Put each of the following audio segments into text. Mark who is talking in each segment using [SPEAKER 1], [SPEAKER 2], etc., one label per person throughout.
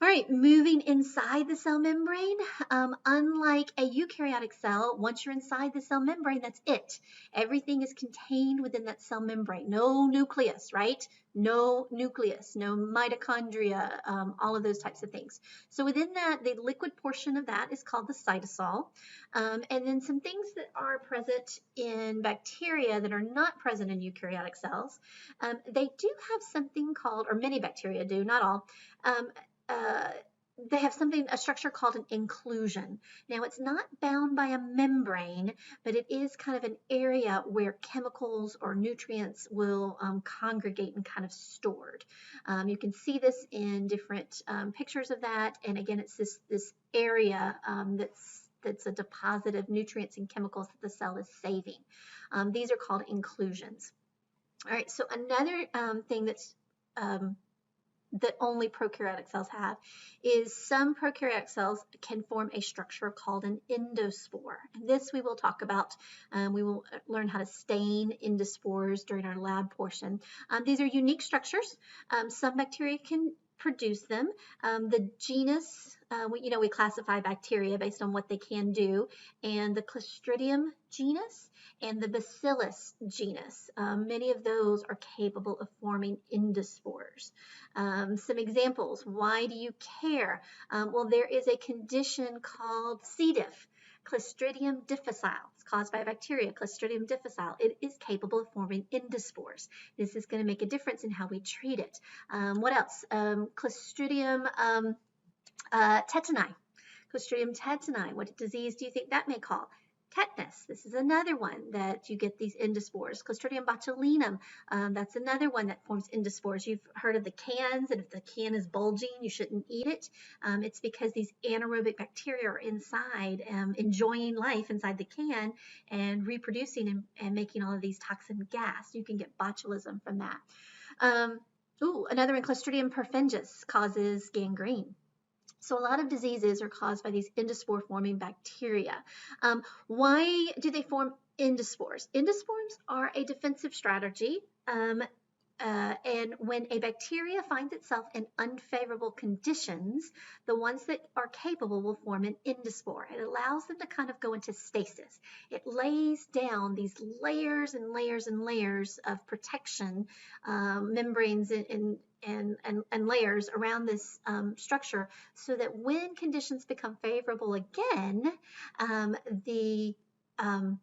[SPEAKER 1] All right, moving inside the cell membrane. Unlike a eukaryotic cell, once you're inside the cell membrane, that's it. Everything is contained within that cell membrane. No nucleus, right? No nucleus, no mitochondria, all of those types of things. So within that, the liquid portion of that is called the cytosol. And then some things that are present in bacteria that are not present in eukaryotic cells, they do have something called, or many bacteria do, not all, uh, they have a structure called an inclusion. Now, it's not bound by a membrane, but it is kind of an area where chemicals or nutrients will congregate and kind of stored. You can see this in different pictures of that. And again, it's this area that's a deposit of nutrients and chemicals that the cell is saving. These are called inclusions. All right, so another thing that only prokaryotic cells have is some prokaryotic cells can form a structure called an endospore. And this we will talk about. We will learn how to stain endospores during our lab portion. These are unique structures. Some bacteria can produce them. The genus, we classify bacteria based on what they can do, and the Clostridium genus and the Bacillus genus, many of those are capable of forming endospores. Some examples, why do you care? Well, there is a condition called C. diff, Clostridium difficile. It's caused by a bacteria, Clostridium difficile. It is capable of forming endospores. This is going to make a difference in how we treat it. What else? Clostridium tetani. Clostridium tetani. What disease do you think that may cause? Tetanus. This is another one that you get these endospores. Clostridium botulinum. That's another one that forms endospores. You've heard of the cans, and if the can is bulging, you shouldn't eat it. It's because these anaerobic bacteria are inside, enjoying life inside the can and reproducing and making all of these toxin gas. You can get botulism from that. Another one, Clostridium perfringens, causes gangrene. So a lot of diseases are caused by these endospore forming bacteria. Why do they form endospores? Endospores are a defensive strategy. And when a bacteria finds itself in unfavorable conditions, the ones that are capable will form an endospore. It allows them to kind of go into stasis. It lays down these layers and layers and layers of protection, membranes and layers around this structure, so that when conditions become favorable again, the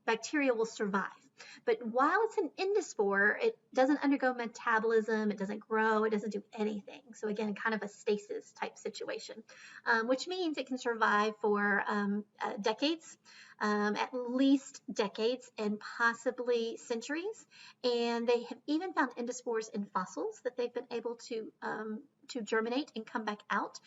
[SPEAKER 1] bacteria will survive. But while it's an endospore, it doesn't undergo metabolism, it doesn't grow, it doesn't do anything. So again, kind of a stasis type situation, which means it can survive for decades, at least decades and possibly centuries. And they have even found endospores in fossils that they've been able to germinate and come back out,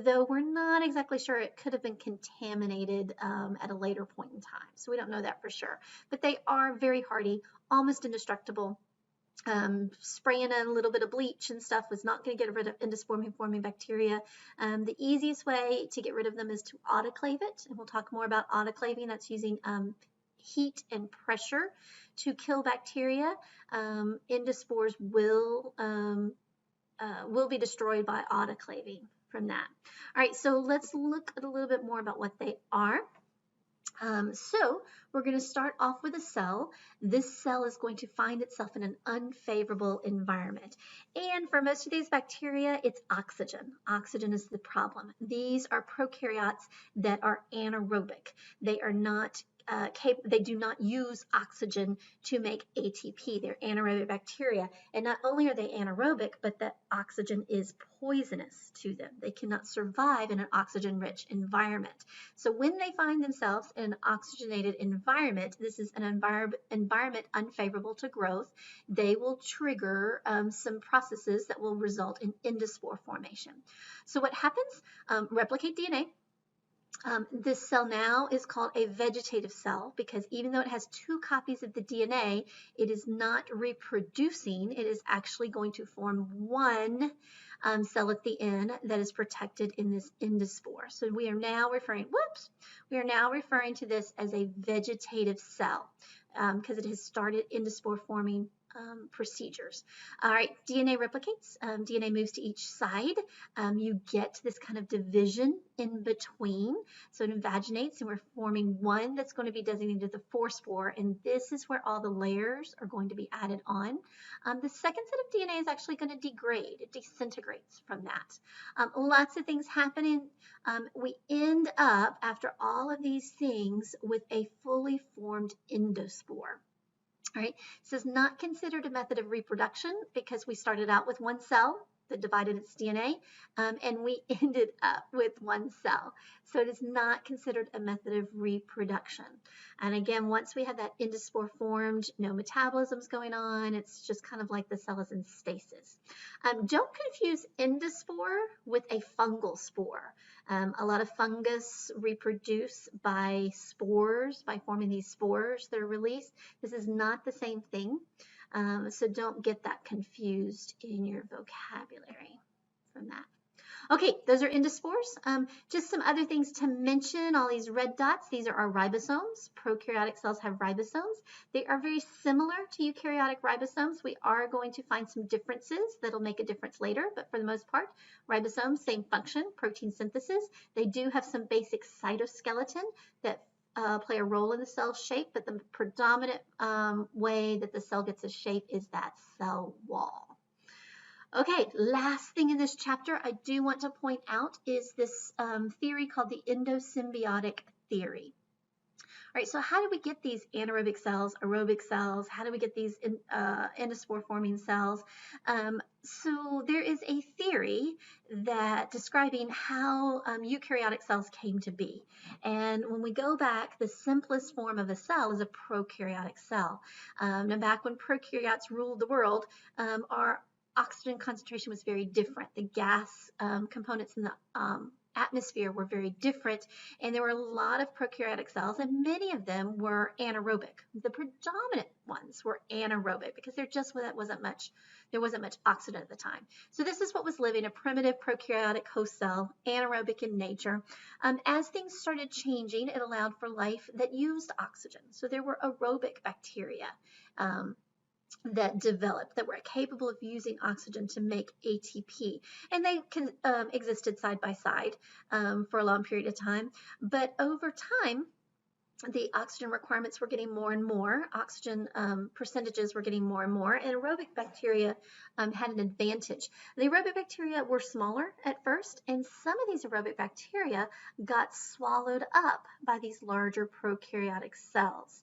[SPEAKER 1] though we're not exactly sure. It could have been contaminated at a later point in time, so we don't know that for sure. But they are very hardy, almost indestructible. Spraying a little bit of bleach and stuff was not going to get rid of endospore forming bacteria. The easiest way to get rid of them is to autoclave it, and we'll talk more about autoclaving. That's using heat and pressure to kill bacteria. Endospores will be destroyed by autoclaving from that. All right, so let's look at a little bit more about what they are. So we're going to start off with a cell. This cell is going to find itself in an unfavorable environment. And for most of these bacteria, it's oxygen. Oxygen is the problem. These are prokaryotes that are anaerobic. They are not they do not use oxygen to make ATP. They're anaerobic bacteria. And not only are they anaerobic, but that oxygen is poisonous to them. They cannot survive in an oxygen-rich environment. So when they find themselves in an oxygenated environment, this is an environment unfavorable to growth, they will trigger some processes that will result in endospore formation. So what happens? Replicate DNA. This cell now is called a vegetative cell because even though it has 2 copies of the DNA, it is not reproducing. It is actually going to form one cell at the end that is protected in this endospore. So we are now referring to this as a vegetative cell because it has started endospore forming procedures. All right, DNA replicates. DNA moves to each side. You get this kind of division in between. So it invaginates, and we're forming one that's going to be designated the forespore, and this is where all the layers are going to be added on. The second set of DNA is actually going to degrade. It disintegrates from that. Lots of things happening. We end up, after all of these things, with a fully formed endospore. All right, this is not considered a method of reproduction because we started out with one cell that divided its DNA, and we ended up with one cell. So it is not considered a method of reproduction. And again, once we have that endospore formed, no metabolism's going on. It's just kind of like the cell is in stasis. Don't confuse endospore with a fungal spore. A lot of fungus reproduce by spores, by forming these spores that are released. This is not the same thing, so don't get that confused in your vocabulary from that. Okay, those are endospores. Just some other things to mention, all these red dots, these are our ribosomes. Prokaryotic cells have ribosomes. They are very similar to eukaryotic ribosomes. We are going to find some differences that'll make a difference later, but for the most part, ribosomes, same function, protein synthesis. They do have some basic cytoskeleton that play a role in the cell shape, but the predominant way that the cell gets a shape is that cell wall. Okay, last thing in this chapter I do want to point out is this theory called the endosymbiotic theory. All right, so how do we get these anaerobic cells, aerobic cells? How do we get these endospore forming cells? So there is a theory that describing how eukaryotic cells came to be. And when we go back, the simplest form of a cell is a prokaryotic cell. Now back when prokaryotes ruled the world, our oxygen concentration was very different. The gas components in the atmosphere were very different, and there were a lot of prokaryotic cells, and many of them were anaerobic. The predominant ones were anaerobic because there wasn't much oxygen at the time. So this is what was living, a primitive prokaryotic host cell, anaerobic in nature. As things started changing, it allowed for life that used oxygen. So there were aerobic bacteria that developed, that were capable of using oxygen to make ATP. And they existed side by side for a long period of time. But over time, the oxygen requirements were getting more and more, oxygen percentages were getting more and more, and aerobic bacteria had an advantage. The aerobic bacteria were smaller at first, and some of these aerobic bacteria got swallowed up by these larger prokaryotic cells.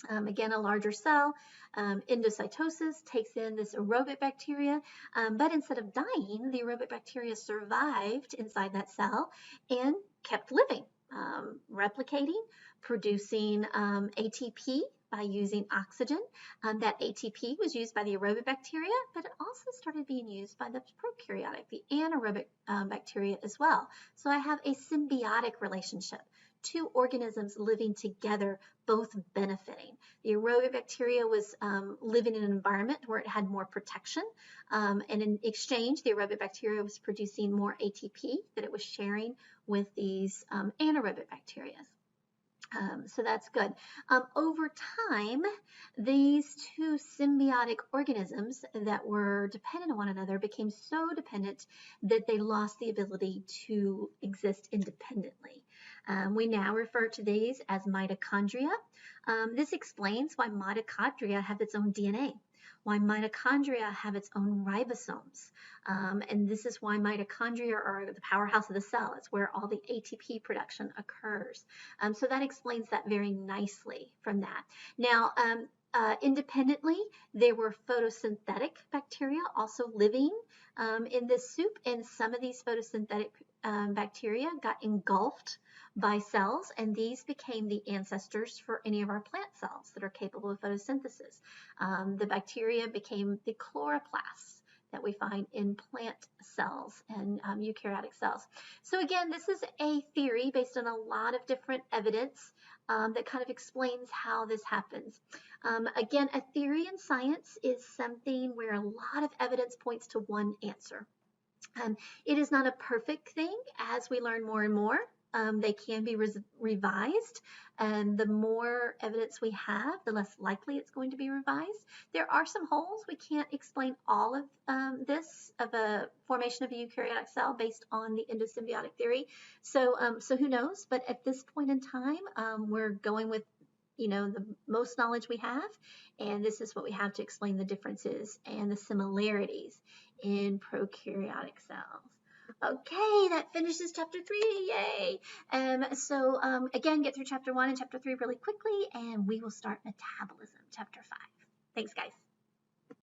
[SPEAKER 1] Again, a larger cell, endocytosis takes in this aerobic bacteria, but instead of dying, the aerobic bacteria survived inside that cell and kept living, replicating, producing ATP by using oxygen. That ATP was used by the aerobic bacteria, but it also started being used by the prokaryotic, the anaerobic bacteria as well. So I have a symbiotic relationship. Two organisms living together, both benefiting. The aerobic bacteria was living in an environment where it had more protection, and in exchange, the aerobic bacteria was producing more ATP that it was sharing with these anaerobic bacteria. So that's good. Over time, these two symbiotic organisms that were dependent on one another became so dependent that they lost the ability to exist independently. We now refer to these as mitochondria. This explains why mitochondria have its own DNA, why mitochondria have its own ribosomes. And this is why mitochondria are the powerhouse of the cell. It's where all the ATP production occurs. So that explains that very nicely from that. Now, independently, there were photosynthetic bacteria also living in this soup, and some of these photosynthetic bacteria got engulfed by cells, and these became the ancestors for any of our plant cells that are capable of photosynthesis. The bacteria became the chloroplasts that we find in plant cells and eukaryotic cells. So again, this is a theory based on a lot of different evidence that kind of explains how this happens. Again, a theory in science is something where a lot of evidence points to one answer. It is not a perfect thing as we learn more and more. They can be revised, and the more evidence we have, the less likely it's going to be revised. There are some holes. We can't explain all of this of a formation of a eukaryotic cell based on the endosymbiotic theory. So who knows? But at this point in time, we're going with the most knowledge we have, and this is what we have to explain the differences and the similarities in prokaryotic cells. Okay, that finishes chapter 3. Yay! Again, get through chapter 1 and chapter 3 really quickly, and we will start metabolism, chapter 5. Thanks, guys.